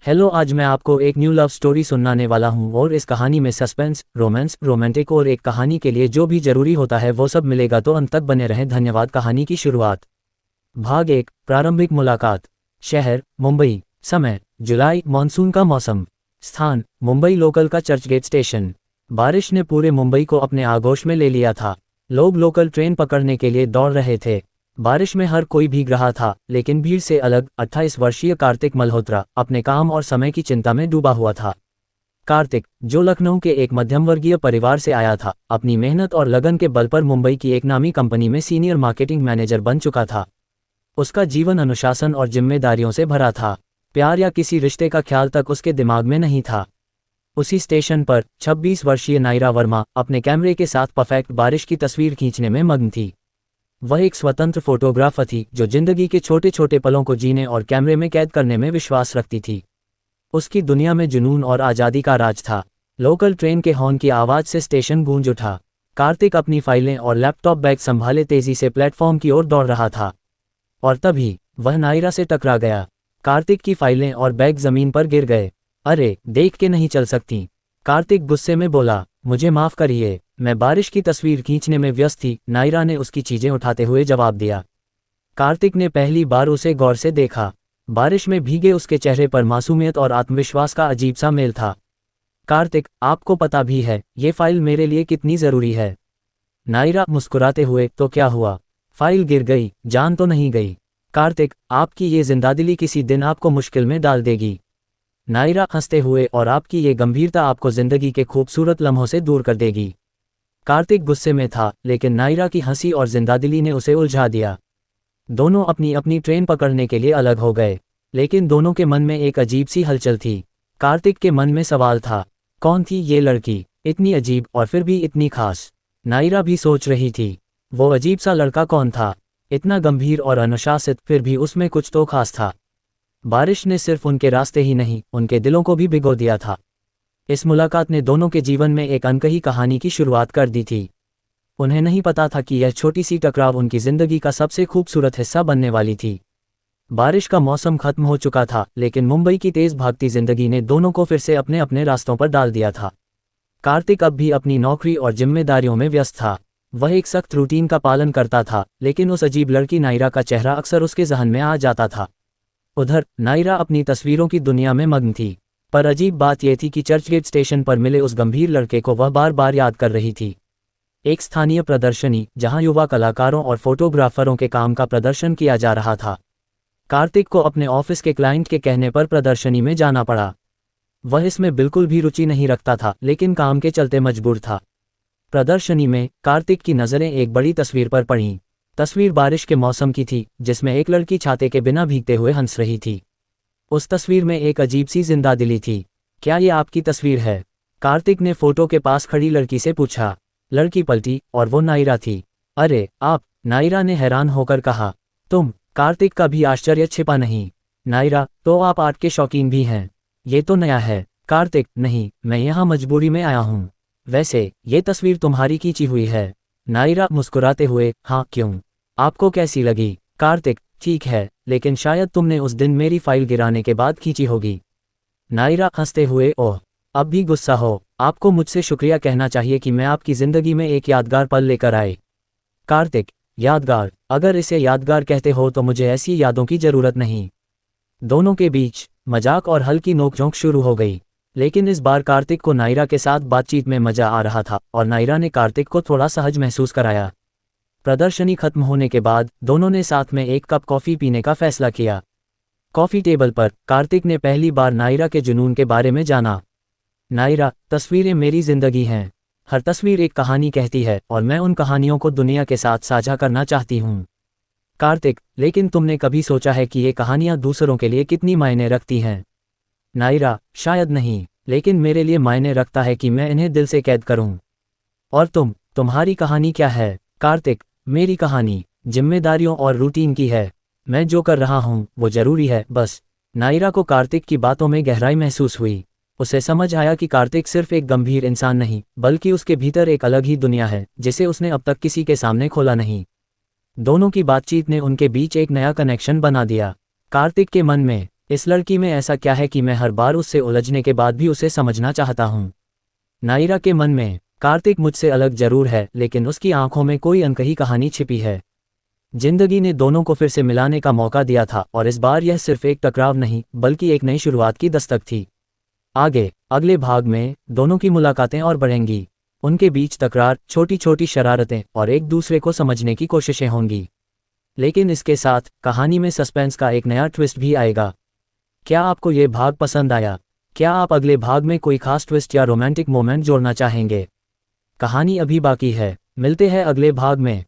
Hello, आज मैं आपको एक न्यू लव स्टोरी सुनाने वाला हूँ और इस कहानी में सस्पेंस, रोमांस, रोमांटिक और एक कहानी के लिए जो भी जरूरी होता है वो सब मिलेगा, तो अंत तक बने रहें। धन्यवाद। कहानी की शुरुआत। भाग 1। प्रारंभिक मुलाकात। शहर मुंबई। समय जुलाई, मानसून का मौसम। स्थान मुंबई लोकल का चर्चगेट स्टेशन। बारिश ने पूरे मुंबई को अपने आगोश में ले लिया था। लोग लोकल ट्रेन पकड़ने के लिए दौड़ रहे थे। बारिश में हर कोई भीग रहा था, लेकिन भीड़ से अलग 28 वर्षीय कार्तिक मल्होत्रा अपने काम और समय की चिंता में डूबा हुआ था। कार्तिक, जो लखनऊ के एक मध्यम वर्गीय परिवार से आया था, अपनी मेहनत और लगन के बल पर मुंबई की एक नामी कंपनी में सीनियर मार्केटिंग मैनेजर बन चुका था। उसका जीवन अनुशासन और जिम्मेदारियों से भरा था। प्यार या किसी रिश्ते का ख्याल तक उसके दिमाग में नहीं था। उसी स्टेशन पर 26 वर्षीय नायरा वर्मा अपने कैमरे के साथ परफेक्ट बारिश की तस्वीर खींचने में मग्न थी। वह एक स्वतंत्र फोटोग्राफर थी जो जिंदगी के छोटे छोटे पलों को जीने और कैमरे में कैद करने में विश्वास रखती थी। उसकी दुनिया में जुनून और आज़ादी का राज था। लोकल ट्रेन के हॉर्न की आवाज़ से स्टेशन गूंज उठा। कार्तिक अपनी फाइलें और लैपटॉप बैग संभाले तेजी से प्लेटफॉर्म की ओर दौड़ रहा था। और तभी वह नायरा से टकरा गया। कार्तिक की फाइलें और बैग जमीन पर गिर गए। अरे, देख के नहीं चल सकती, कार्तिक गुस्से में बोला। मुझे माफ़ करिए, मैं बारिश की तस्वीर खींचने में व्यस्त थी, नायरा ने उसकी चीज़ें उठाते हुए जवाब दिया। कार्तिक ने पहली बार उसे गौर से देखा। बारिश में भीगे उसके चेहरे पर मासूमियत और आत्मविश्वास का अजीब सा मेल था। कार्तिक, आपको पता भी है ये फाइल मेरे लिए कितनी ज़रूरी है? नायरा मुस्कुराते हुए, तो क्या हुआ? फाइल गिर गई, जान तो नहीं गई। कार्तिक, आपकी ये जिंदादिली किसी दिन आपको मुश्किल में डाल देगी। नायरा हंसते हुए, और आपकी ये गंभीरता आपको जिंदगी के खूबसूरत लम्हों से दूर कर देगी। कार्तिक गुस्से में था, लेकिन नायरा की हंसी और जिंदादिली ने उसे उलझा दिया। दोनों अपनी अपनी ट्रेन पकड़ने के लिए अलग हो गए, लेकिन दोनों के मन में एक अजीब सी हलचल थी। कार्तिक के मन में सवाल था, कौन थी ये लड़की, इतनी अजीब और फिर भी इतनी खास? नायरा भी सोच रही थी, वो अजीब सा लड़का कौन था, इतना गंभीर और अनुशासित, फिर भी उसमें कुछ तो खास था। बारिश ने सिर्फ उनके रास्ते ही नहीं, उनके दिलों को भी भिगो दिया था। इस मुलाकात ने दोनों के जीवन में एक अनकही कहानी की शुरुआत कर दी थी। उन्हें नहीं पता था कि यह छोटी सी टकराव उनकी जिंदगी का सबसे खूबसूरत हिस्सा बनने वाली थी। बारिश का मौसम खत्म हो चुका था, लेकिन मुंबई की तेज भागती जिंदगी ने दोनों को फिर से अपने अपने रास्तों पर डाल दिया था। कार्तिक अब भी अपनी नौकरी और जिम्मेदारियों में व्यस्त था। वह एक सख्त रूटीन का पालन करता था, लेकिन उस अजीब लड़की नायरा का चेहरा अक्सर उसके जहन में आ जाता था। उधर नायरा अपनी तस्वीरों की दुनिया में मग्न थी, पर अजीब बात यह थी कि चर्चगेट स्टेशन पर मिले उस गंभीर लड़के को वह बार बार याद कर रही थी। एक स्थानीय प्रदर्शनी, जहां युवा कलाकारों और फोटोग्राफरों के काम का प्रदर्शन किया जा रहा था। कार्तिक को अपने ऑफिस के क्लाइंट के कहने पर प्रदर्शनी में जाना पड़ा। वह इसमें बिल्कुल भी रुचि नहीं रखता था, लेकिन काम के चलते मजबूर था। प्रदर्शनी में कार्तिक की नज़रें एक बड़ी तस्वीर पर पड़ीं। तस्वीर बारिश के मौसम की थी, जिसमें एक लड़की छाते के बिना भीगते हुए हंस रही थी। उस तस्वीर में एक अजीब सी जिंदादिली थी। क्या ये आपकी तस्वीर है? कार्तिक ने फोटो के पास खड़ी लड़की से पूछा। लड़की पलटी, और वो नायरा थी। अरे आप! नायरा ने हैरान होकर कहा। तुम? कार्तिक का भी आश्चर्य छिपा नहीं। नायरा, तो आप आर्ट के शौकीन भी हैं? ये तो नया है। कार्तिक, नहीं, मैं यहाँ मजबूरी में आया हूँ। वैसे ये तस्वीर तुम्हारी खींची हुई है? नायरा मुस्कुराते हुए, हाँ, क्यों? आपको कैसी लगी? कार्तिक, ठीक है, लेकिन शायद तुमने उस दिन मेरी फाइल गिराने के बाद खींची होगी। नायरा हंसते हुए, ओह, अब भी गुस्सा हो? आपको मुझसे शुक्रिया कहना चाहिए कि मैं आपकी जिंदगी में एक यादगार पल लेकर आए। कार्तिक, यादगार? अगर इसे यादगार कहते हो तो मुझे ऐसी यादों की जरूरत नहीं। दोनों के बीच मजाक और हल्की नोकझोंक शुरू हो गई, लेकिन इस बार कार्तिक को नायरा के साथ बातचीत में मजा आ रहा था, और नायरा ने कार्तिक को थोड़ा सहज महसूस कराया। प्रदर्शनी खत्म होने के बाद दोनों ने साथ में एक कप कॉफ़ी पीने का फैसला किया। कॉफ़ी टेबल पर कार्तिक ने पहली बार नायरा के जुनून के बारे में जाना। नायरा, तस्वीरें मेरी जिंदगी हैं। हर तस्वीर एक कहानी कहती है, और मैं उन कहानियों को दुनिया के साथ साझा करना चाहती हूँ। कार्तिक, लेकिन तुमने कभी सोचा है कि ये कहानियाँ दूसरों के लिए कितनी मायने रखती हैं? नायरा, शायद नहीं, लेकिन मेरे लिए मायने रखता है कि मैं इन्हें दिल से कैद करूँ। और तुम्हारी कहानी क्या है? कार्तिक, मेरी कहानी जिम्मेदारियों और रूटीन की है। मैं जो कर रहा हूँ वो जरूरी है, बस। नायरा को कार्तिक की बातों में गहराई महसूस हुई। उसे समझ आया कि कार्तिक सिर्फ एक गंभीर इंसान नहीं, बल्कि उसके भीतर एक अलग ही दुनिया है, जिसे उसने अब तक किसी के सामने खोला नहीं। दोनों की बातचीत ने उनके बीच एक नया कनेक्शन बना दिया। कार्तिक के मन में इस लड़की में ऐसा क्या है कि मैं हर बार उससे उलझने के बाद भी उसे समझना चाहता हूँ। नायरा के मन में, कार्तिक मुझसे अलग जरूर है, लेकिन उसकी आंखों में कोई अनकही कहानी छिपी है। जिंदगी ने दोनों को फिर से मिलाने का मौका दिया था, और इस बार यह सिर्फ एक टकराव नहीं बल्कि एक नई शुरुआत की दस्तक थी। आगे अगले भाग में दोनों की मुलाकातें और बढ़ेंगी। उनके बीच तकरार, छोटी छोटी शरारतें और एक दूसरे को समझने की कोशिशें होंगी। लेकिन इसके साथ कहानी में सस्पेंस का एक नया ट्विस्ट भी आएगा। क्या आपको ये भाग पसंद आया? क्या आप अगले भाग में कोई खास ट्विस्ट या रोमांटिक मोमेंट जोड़ना चाहेंगे? कहानी अभी बाकी है, मिलते हैं अगले भाग में।